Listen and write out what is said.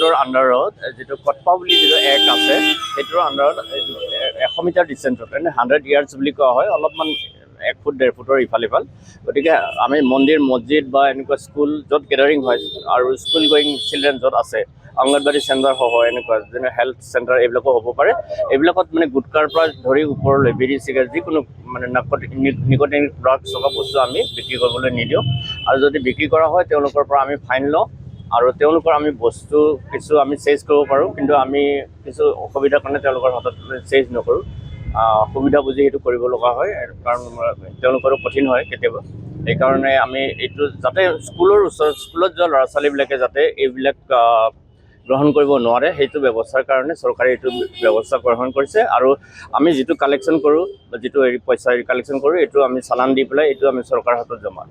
পৰিষদৰ আণ্ডাৰত যিটো কটপা বুলি যিটো এক্ট আছে সেইটোৰ আণ্ডাৰত 100 মিটাৰ ডিষ্টেঞ্চত 100 ইয়াৰ্ছ বুলি কোৱা হয়, অলপমান 1 ফুট 1.5 ফুটৰ ইফাল সিফাল। গতিকে আমি মন্দিৰ মছজিদ বা এনেকুৱা স্কুল য'ত গেডাৰিং হয় আৰু স্কুল গোয়িং চিলড্ৰেন য'ত আছে, অংগনবাদী চেণ্টাৰ হ'ব, এনেকুৱা যেনে হেল্থ চেণ্টাৰ এইবিলাকো হ'ব পাৰে। এইবিলাকত মানে গুটকাৰ পৰা ধৰি ওপৰলৈ বিড়ি চিগাৰেট যিকোনো মানে নিকটিন ড্ৰাগছ থকা বস্তু আমি বিক্ৰী কৰিবলৈ নিদিওঁ। আৰু যদি বিক্ৰী কৰা হয় তেওঁলোকৰ পৰা আমি ফাইন লওঁ আৰু তেওঁলোকৰ আমি বস্তু কিছু আমি চেজ কৰিব পাৰোঁ, কিন্তু আমি কিছু অসুবিধাৰ কাৰণে তেওঁলোকৰ হাতত চেজ নকৰোঁ। সুবিধা বুজি সেইটো কৰিব লগা হয়, কাৰণ তেওঁলোকৰো কঠিন হয় কেতিয়াবা। সেইকাৰণে আমি এইটো যাতে স্কুলত যোৱা ল'ৰা ছোৱালীবিলাকে যাতে এইবিলাক গ্ৰহণ কৰিব নোৱাৰে সেইটো ব্যৱস্থাৰ কাৰণে চৰকাৰে এইটো ব্যৱস্থা গ্ৰহণ কৰিছে। আৰু আমি যিটো কালেকশ্যন কৰোঁ, যিটো পইচা কালেকশ্যন কৰোঁ, এইটো আমি চালান দি পেলাই এইটো আমি চৰকাৰৰ হাতত জমা